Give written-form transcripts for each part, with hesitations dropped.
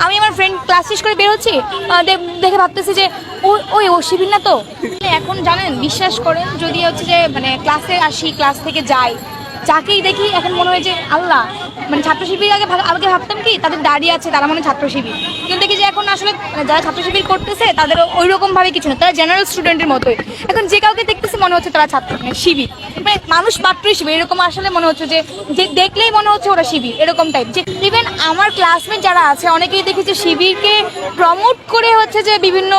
আমি আমার friend class শেষ করে বের হচ্ছি, দেখে ভাবতেছি যে ও শিবির না তো। এখন জানেন, বিশ্বাস করেন, যদি হচ্ছে যে মানে ক্লাসে আসি, ক্লাস থেকে যাই, যাকেই দেখি এখন মনে হয় যে আল্লাহ, মানে ছাত্র শিবির আগে ভাবতাম কি তাদের দাঁড়িয়ে আছে, তারা মনে ছাত্র শিবির, কিন্তু দেখি যে এখন আসলে যারা ছাত্র শিবির করতেছে তাদের ওই রকম ভাবে কিছু না, তারা জেনারেল স্টুডেন্টের মতোই। এখন যে কাউকে দেখতেছি মনে হচ্ছে তারা ছাত্র শিবির, মানে মানুষ মাত্রই শিবির এরকম আসলে মনে হচ্ছে যে দেখলেই মনে হচ্ছে ওরা শিবির এরকম টাইপ। যে ইভেন আমার ক্লাসমেট যারা আছে অনেকেই দেখেছি শিবিরকে প্রমোট করে হচ্ছে যে বিভিন্ন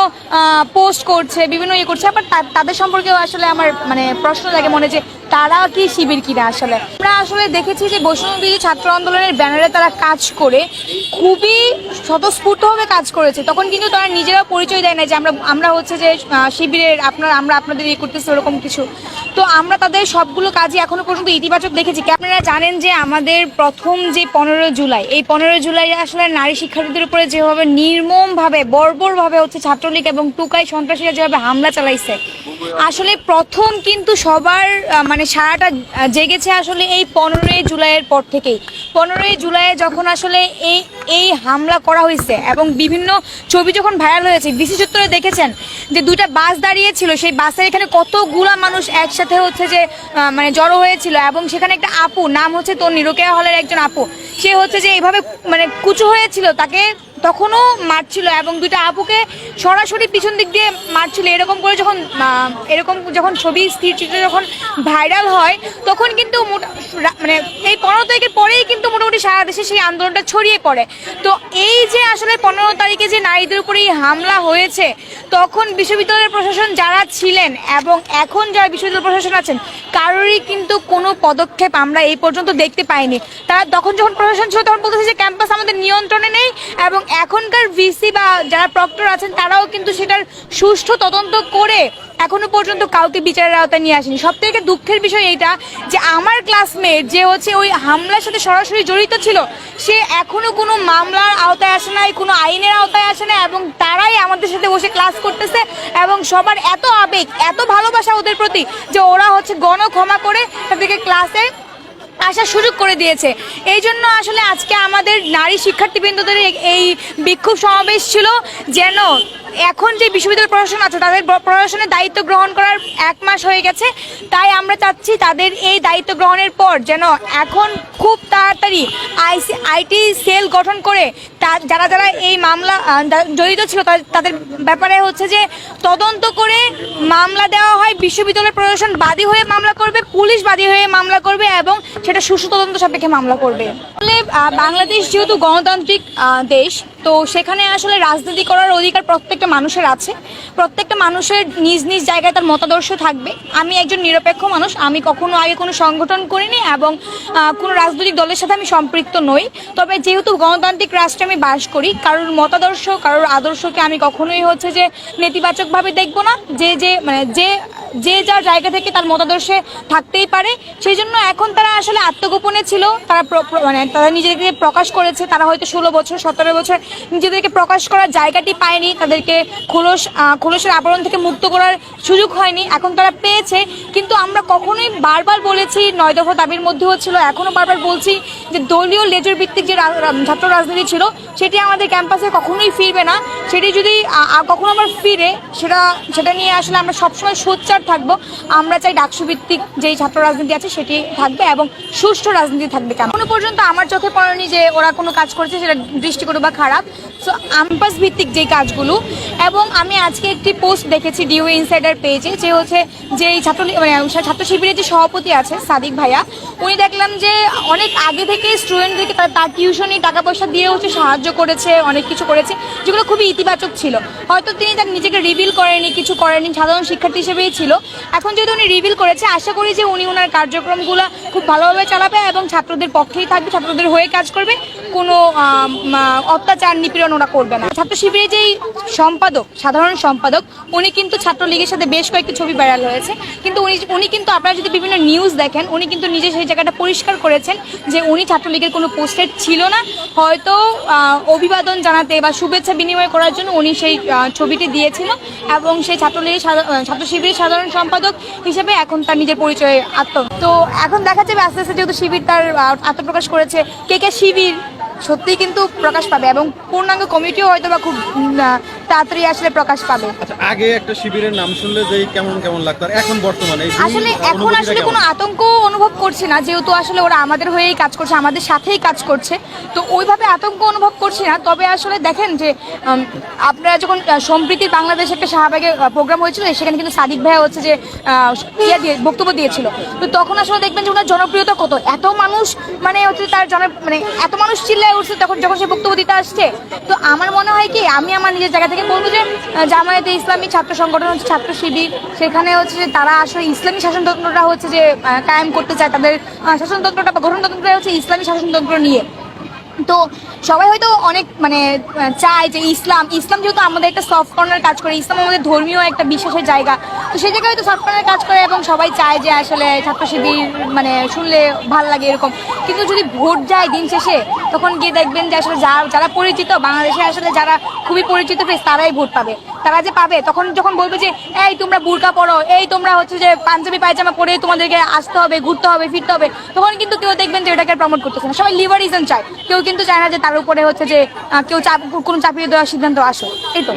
পোস্ট করছে, বিভিন্ন ইয়ে করছে, আবার তাদের সম্পর্কেও আসলে আমার মানে প্রশ্ন লাগে মনে যে তারা কি শিবির কিনা। আসলে আমরা আসলে দেখেছি যে বৈষম্যবিরোধী ছাত্র আন্দোলনের ব্যানারে তারা কাজ করে খুবই স্বতঃস্ফূর্তভাবে কাজ করেছে, তখন কিন্তু তারা নিজেরা পরিচয় দেয় না যে আমরা হচ্ছে যে শিবিরের আমরা আপনাদের ইয়ে করতেছি ওরকম কিছু। তো আমরা তাদের সবগুলো কাজই এখনো পর্যন্ত ইতিবাচক দেখেছি। আপনারা জানেন যে আমাদের প্রথম যে 15 জুলাই, এই 15 জুলাই আসলে নারী শিক্ষার্থীদের উপরে যেভাবে নির্মমভাবে বর্বরভাবে হচ্ছে ছাত্রলীগ এবং টুকাই সন্ত্রাসীরা যেভাবে হামলা চালাইছে, আসলে প্রথম কিন্তু সবার মানে সারাটা জেগেছে আসলে এই 15 জুলাইয়ের পর থেকেই। 15 জুলাই যখন আসলে এই হামলা করা হয়েছে এবং বিভিন্ন ছবি যখন ভাইরাল হয়েছে, ডিসি চত্বরে দেখেছেন যে দুইটা বাস দাঁড়িয়েছিল, সেই বাসের এখানে কতগুলা মানুষ একসাথে হচ্ছে যে মানে জড়ো হয়েছিল, এবং সেখানে একটা আপু, নাম হচ্ছে তন্নি, রোকেয়া হলের একজন আপু, সে হচ্ছে যে এইভাবে মানে কুচু হয়েছিল, তাকে তখনও মারছিল এবং দুইটা আপুকে সরাসরি পিছন দিক দিয়ে মারছিল। এরকম যখন ছবি স্থির চিত্র যখন ভাইরাল হয়, তখন কিন্তু মানে এই 15 তারিখের পরেই কিন্তু মোটামুটি সারা দেশে সেই আন্দোলনটা ছড়িয়ে পড়ে। তো এই যে আসলে 15 তারিখে যে নারীদের উপরে হামলা হয়েছে, তখন বিশ্ববিদ্যালয়ের প্রশাসন যারা ছিলেন এবং এখন যারা বিশ্ববিদ্যালয় প্রশাসন আছেন, কারোরই কিন্তু কোনো পদক্ষেপ আমরা এই পর্যন্ত দেখতে পাইনি। তারা যখন প্রশাসন ছিল তখন বলতেছে যে ক্যাম্পাস আমাদের নিয়ন্ত্রণে নেই, এবং এখনকার ভিসি বা যারা প্রক্টর আছেন তারাও কিন্তু সেটার সুষ্ঠু তদন্ত করে এখনো পর্যন্ত কাউকে বিচারের আওতায় নিয়ে আসেনি। সব থেকে দুঃখের বিষয় এইটা যে আমার ক্লাসমেট যে হচ্ছে ওই হামলার সাথে সরাসরি জড়িত ছিল, সে এখনো কোনো মামলার আওতায় আসে নাই, কোনো আইনের আওতায় আসে না, এবং তারাই আমাদের সাথে বসে ক্লাস করতেছে এবং সবার এত আবেগ, এত ভালোবাসা ওদের প্রতি যে ওরা হচ্ছে গণক্ষমা করে তাদেরকে ক্লাসে আসার সুযোগ করে দিয়েছে। এই জন্য আসলে আজকে আমাদের নারী শিক্ষার্থীবৃন্দদের এই বিক্ষোভ সমাবেশ ছিল, যেন এখন যে বিশ্ববিদ্যালয় প্রশাসন আছে তাদের প্রশাসনের দায়িত্ব গ্রহণ করার 1 মাস হয়ে গেছে, তাই আমরা চাচ্ছি তাদের এই দায়িত্ব গ্রহণের পর যেন এখন খুব তাড়াতাড়ি আইটি সেল গঠন করে যারা যারা এই মামলা জড়িত ছিল তাদের ব্যাপারে হচ্ছে যে তদন্ত করে মামলা দেওয়া হয়। বিশ্ববিদ্যালয় প্রশাসন বাদী হয়ে মামলা করবে, পুলিশ বাদী হয়ে মামলা করবে, এবং সেটা সুষ্ঠু তদন্ত সাপেক্ষে মামলা করবে। আসলে বাংলাদেশ যেহেতু গণতান্ত্রিক দেশ, তো সেখানে আসলে রাজনীতি করার অধিকার প্রত্যেকটা মানুষের আছে। প্রত্যেকটা মানুষের নিজ নিজ জায়গায় তার মতাদর্শ থাকবে। আমি একজন নিরপেক্ষ মানুষ, আমি কখনো আগে কোনো সংগঠন করিনি এবং কোনো রাজনৈতিক দলের সাথে আমি সম্পৃক্ত নই। তবে যেহেতু গণতান্ত্রিক রাষ্ট্রে আমি বাস করি, কারোর মতাদর্শ, কারোর আদর্শকে আমি কখনোই হচ্ছে যে নেতিবাচকভাবে দেখব না। যে যার জায়গা থেকে তার মতাদর্শে থাকতেই পারে। সেই জন্য এখন তারা আসলে আত্মগোপনে ছিল, তারা নিজেদেরকে প্রকাশ করেছে। তারা হয়তো 16 বছর 17 বছর নিজেদেরকে প্রকাশ করার জায়গাটি পায়নি, তাদেরকে খোলসের আবরণ থেকে মুক্ত করার সুযোগ হয়নি, এখন তারা পেয়েছে। কিন্তু আমরা কখনোই বারবার বলেছি, 9 দফা দাবির মধ্যেও ছিল, এখনও বারবার বলছি যে দলীয় লেজর ভিত্তিক যে ছাত্র রাজনীতি ছিল সেটি আমাদের ক্যাম্পাসে কখনোই ফিরবে না। সেটি যদি কখনো আবার ফিরে, সেটা নিয়ে আসলে আমরা সবসময় সোচ্চার থাকবো। আমরা চাই ডাকসু ভিত্তিক যেই ছাত্র রাজনীতি আছে সেটি থাকবে এবং সুষ্ঠু রাজনীতি থাকবে। এখনো পর্যন্ত আমার চোখে পড়েনি যে ওরা কোনো কাজ করেছে সেটা দৃষ্টিকটু বা খারাপ। সো ক্যাম্পাস ভিত্তিক যেই কাজগুলো, এবং আমি আজকে একটি পোস্ট দেখেছি ডিওএ ইনসাইডার পেজে, যে হচ্ছে যে ছাত্র শিবিরের যে সভাপতি আছে সাদিক ভাইয়া, উনি দেখলাম যে অনেক আগে থেকে স্টুডেন্টদেরকে তার টিউশনি টাকা পয়সা দিয়ে হচ্ছে সাহায্য করেছে, অনেক কিছু করেছে, যেগুলো খুবই ইতিবাচক ছিল। হয়তো তিনি তার নিজেকে রিভিল করেনি, কিছু করেনি, সাধারণ শিক্ষার্থী হিসেবেই ছিল। এখন যেহেতু উনি রিভিল করেছে, আশা করি যে উনি ওনার কার্যক্রমগুলো খুব ভালোভাবে চালাবে এবং ছাত্রদের পক্ষেই থাকবে, ছাত্রদের হয়ে কাজ করবে, কোনো অত্যাচার নিপীড়ন ওরা করবে না। ছাত্র শিবিরের যেই সাধারণ সম্পাদক, উনি কিন্তু ছাত্রলীগের সাথে বেশ কয়েকটি ছবি ভাইরাল হয়েছে, কিন্তু উনি কিন্তু আপনারা যদি বিভিন্ন নিউজ দেখেন, উনি কিন্তু নিজে সেই জায়গাটা পরিষ্কার করেছেন যে উনি ছাত্রলীগের কোনো পোস্টেড ছিল না। হয়তো অভিবাদন জানাতে বা শুভেচ্ছা বিনিময় করার জন্য উনি সেই ছবিটি দিয়েছিল, এবং সেই ছাত্র শিবিরের সাধারণ সম্পাদক হিসেবে এখন তার নিজের পরিচয়ে তো এখন দেখা যাবে আস্তে আস্তে যেহেতু শিবির তার আত্মপ্রকাশ করেছে, কে শিবির সত্যিই কিন্তু প্রকাশ পাবে এবং পূর্ণাঙ্গ কমিটিও হয়তো বা খুব তাড়াতাড়ি আসলে প্রকাশ পাবে। আচ্ছা, আগে একটা শিবিরের নাম শুনলে যে কেমন কেমন লাগতো, আর এখন বর্তমানে এই আসলে এখন আসলে কোনো আতঙ্ক অনুভব করছি না, যেহেতু আসলে ওরা আমাদের হয়েই কাজ করছে, আমাদের সাথেই কাজ করছে, তো ওইভাবে আতঙ্ক অনুভব করছি না। তবে আসলে দেখেন যে আপনারা যখন সম্প্রীতি বাংলাদেশে একটা শাহবাগে প্রোগ্রাম হয়েছিল, সেখানে কিন্তু সাদিক ভাইয়া হচ্ছে যে বক্তব্য দিয়েছিল, তো তখন আসলে দেখবেন যে ওনার জনপ্রিয়তা কত, এত মানুষ মানে হচ্ছে তার মানে এত মানুষ চিল্লায় উঠছে তখন যখন সে বক্তব্য দিতে আসছে। তো আমার মনে হয় কি, আমি আমার নিজের জায়গা থেকে বলবো যে জামায়াতে ইসলামী ছাত্র সংগঠন হচ্ছে ছাত্র শিবির, সেখানে হচ্ছে যে তারা আসলে ইসলামী শাসনতন্ত্রটা হচ্ছে যে কায়েম করতে চায়, তাদের শাসনতন্ত্রটা বা গঠনতন্ত্রটা হচ্ছে ইসলামী শাসনতন্ত্র নিয়ে। তো সবাই হয়তো অনেক মানে চায় যে ইসলাম যেহেতু আমাদের একটা সফট কর্নার কাজ করে, ইসলাম আমাদের ধর্মীয় একটা বিশ্বাসের জায়গা, তো সেই জায়গায় হয়তো সফট কর্নার কাজ করে এবং সবাই চায় যে আসলে ছাত্র শিবির মানে শুনলে ভাল লাগে এরকম। কিন্তু যদি ভোট যায় দিন শেষে, তখন গিয়ে দেখবেন যে আসলে যারা পরিচিত বাংলাদেশে, আসলে যারা খুবই পরিচিত ফেস, তারাই ভোট পাবে। তারা যে পাবে, তখন যখন বলবে যে এই তোমরা বুরকা পরো, এই তোমরা হচ্ছে যে পাঞ্জাবি পায়জামা পরে তোমাদেরকে আসতে হবে, ঘুরতে হবে, ফিরতে হবে, তখন কিন্তু কেউ দেখবেন যে এটাকে প্রমোট করতেছে না। সবাই লিবারিজম চায়, কেউ কিন্তু চায় না যে তার উপরে হচ্ছে যে কেউ কোনো চাপিয়ে দেওয়ার সিদ্ধান্ত আসো। এই তো।